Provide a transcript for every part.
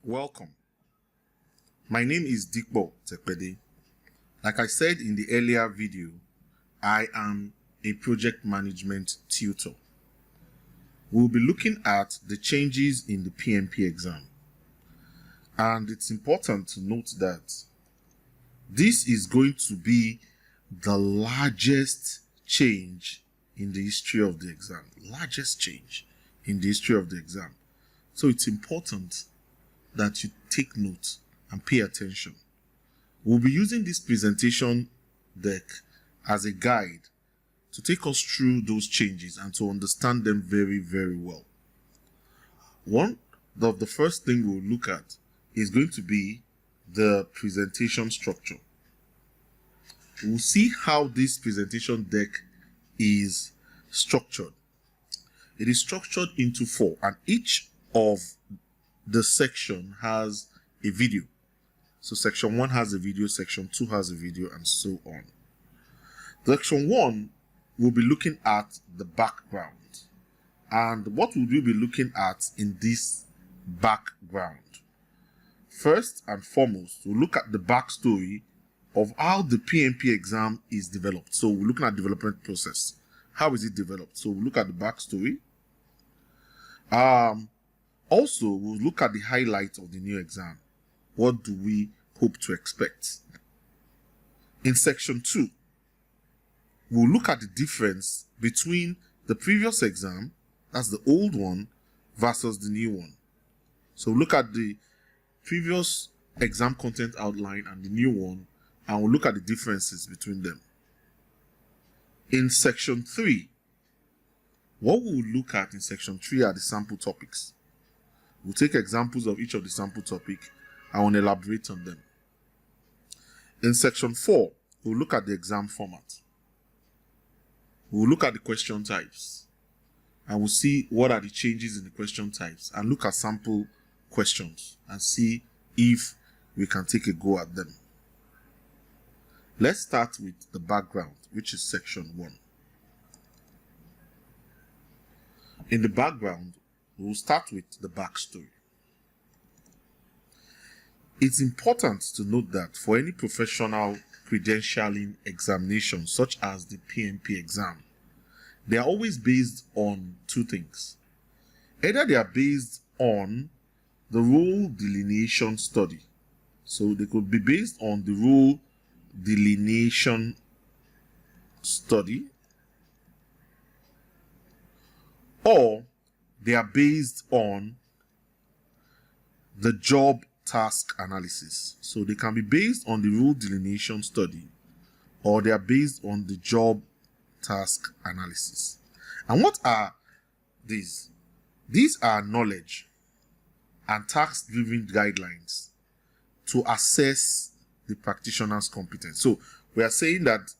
Welcome. My name is Dipo Tepede. Like I said in the earlier video, I am a project management tutor. We'll be looking at the changes in the PMP exam. And it's important to note that this is going to be the largest change in the history of the exam. Largest change in the history of the exam. So it's important that you take note and pay attention. We'll be using this presentation deck as a guide to take us through those changes and to understand them very, very well. One of the first thing we'll look at is going to be the presentation structure. We'll see how this presentation deck is structured. It is structured into 4, and each of the section has a video. So section 1 has a video, section 2 has a video, and so on. Section 1 will be looking at the background. And what will we be looking at in this background? First and foremost, we'll look at the backstory of how the PMP exam is developed. So we're looking at development process. How is it developed? So we'll look at the backstory. Also, we'll look at the highlights of the new exam. What do we hope to expect? In section 2, we'll look at the difference between the previous exam, that's the old one, versus the new one. So we'll look at the previous exam content outline and the new one, and we'll look at the differences between them. In section 3, what we'll look at in section 3 are the sample topics. We'll take examples of each of the sample topics and we'll elaborate on them. In section 4, we'll look at the exam format. We'll look at the question types and we'll see what are the changes in the question types and look at sample questions and see if we can take a go at them. Let's start with the background, which is section 1. In the background, we'll start with the backstory. It's important to note that for any professional credentialing examination, such as the PMP exam, they are always based on 2 things. Either they are based on the role delineation study. So they could be based on the role delineation study, or they are based on the job task analysis. So they can be based on the role delineation study, or they are based on the job task analysis. And what are these? These are knowledge and task-driven guidelines to assess the practitioner's competence. So we are saying that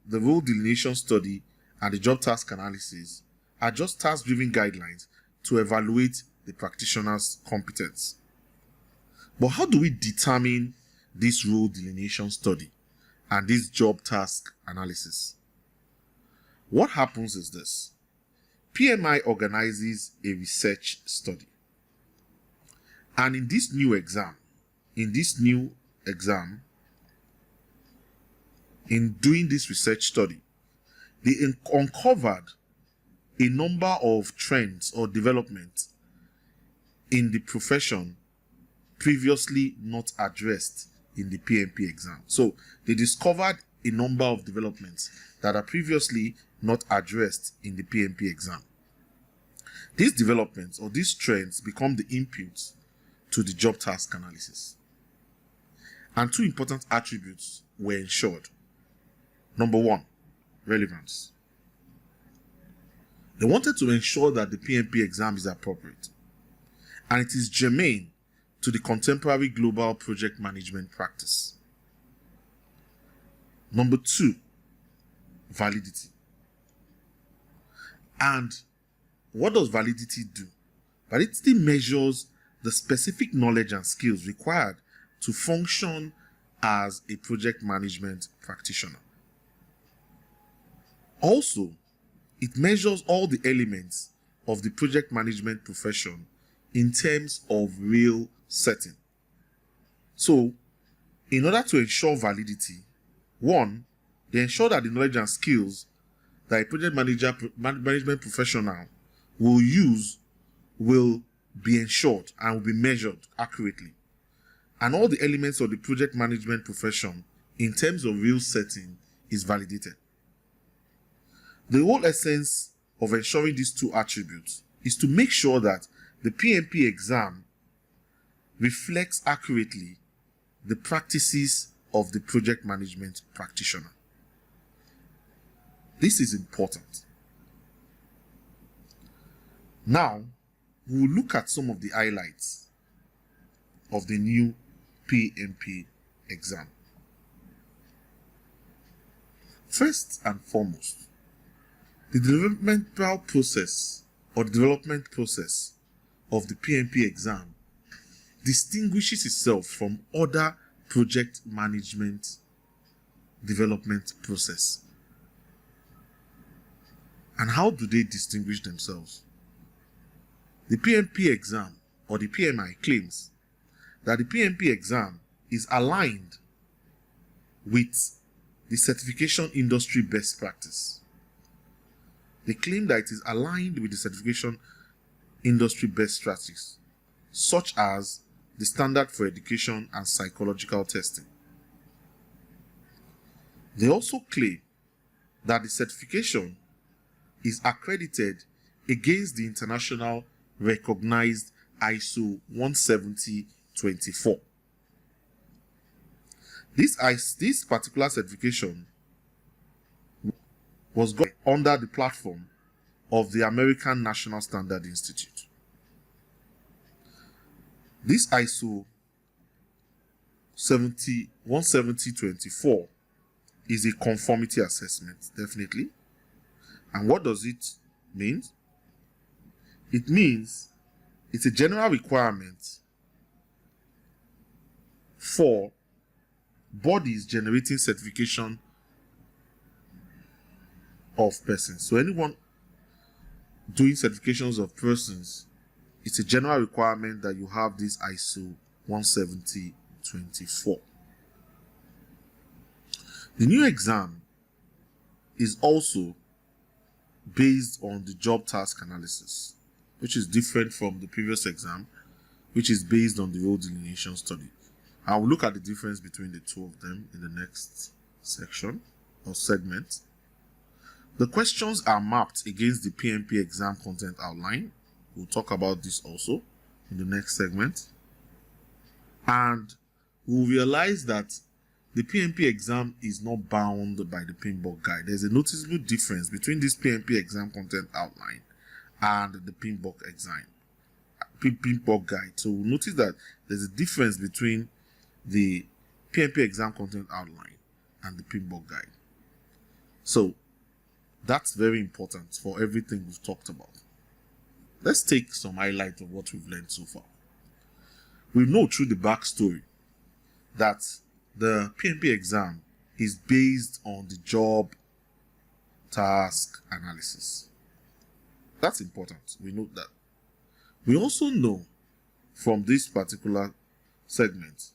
the role delineation study and the job task analysis are just task-driven guidelines to evaluate the practitioner's competence. But how do we determine this role delineation study and this job task analysis? What happens is this. PMI organizes a research study. And in this new exam, in doing this research study, they uncovered a number of trends or developments in the profession previously not addressed in the PMP exam. So they discovered a number of developments that are previously not addressed in the PMP exam. These developments or these trends become the inputs to the job task analysis. And 2 important attributes were ensured. Number 1, relevance. They wanted to ensure that the PMP exam is appropriate and it is germane to the contemporary global project management practice. Number 2, validity. And what does validity do? Validity measures the specific knowledge and skills required to function as a project management practitioner. Also, it measures all the elements of the project management profession in terms of real setting. So, in order to ensure validity, one, they ensure that the knowledge and skills that a project management professional will use will be ensured and will be measured accurately. And all the elements of the project management profession in terms of real setting is validated. The whole essence of ensuring these two attributes is to make sure that the PMP exam reflects accurately the practices of the project management practitioner. This is important. Now, we will look at some of the highlights of the new PMP exam. First and foremost, the developmental process or the development process of the PMP exam distinguishes itself from other project management development process. And how do they distinguish themselves? The PMP exam or the PMI claims that the PMP exam is aligned with the certification industry best practice. They claim that it is aligned with the certification industry best practice, such as the standard for education and psychological testing. They also claim that the certification is accredited against the international recognized ISO 17024. This particular certification was got under the platform of the American National Standard Institute. This ISO 17024 is a conformity assessment, definitely. And what does it mean? It means it's a general requirement for bodies generating certification of persons. So anyone doing certifications of persons, it's a general requirement that you have this ISO 17024. The new exam is also based on the job task analysis, which is different from the previous exam, which is based on the role delineation study. I will look at the difference between the two of them in the next section or segment. The questions are mapped against the PMP exam content outline. We'll talk about this also in the next segment. And we'll realize that the PMP exam is not bound by the PMBOK guide. There's a noticeable difference between this PMP exam content outline and the PMBOK exam, PMBOK guide. So we'll notice that there's a difference between the PMP exam content outline and the PMBOK guide. So that's very important for everything we've talked about. Let's take some highlight of what we've learned so far. We know through the backstory that the PMP exam is based on the job task analysis. That's important. We know that. We also know from this particular segment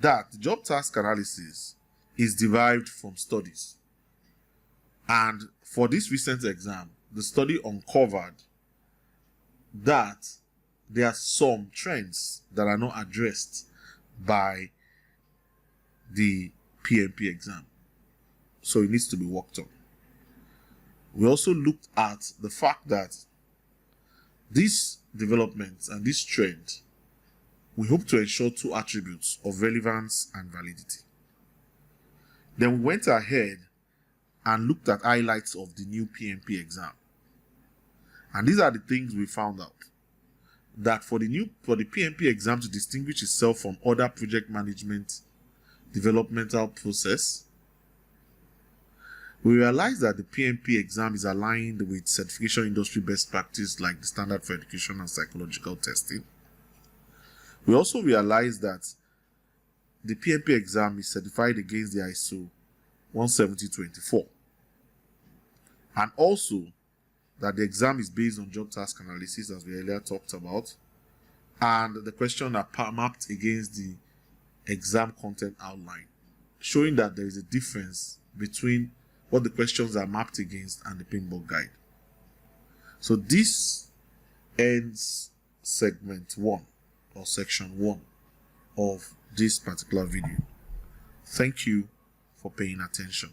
that the job task analysis is derived from studies. And for this recent exam, the study uncovered that there are some trends that are not addressed by the PMP exam. So it needs to be worked on. We also looked at the fact that these developments and this trend, we hope to ensure two attributes of relevance and validity. Then we went ahead and looked at highlights of the new PMP exam. And these are the things we found out. That for the PMP exam to distinguish itself from other project management developmental process, we realized that the PMP exam is aligned with certification industry best practice like the standard for education and psychological testing. We also realized that the PMP exam is certified against the ISO 17024. And also that the exam is based on job task analysis, as we earlier talked about. and the questions are mapped against the exam content outline, showing that there is a difference between what the questions are mapped against and the paintball guide. So this ends segment 1 or section 1 of this particular video. Thank you for paying attention.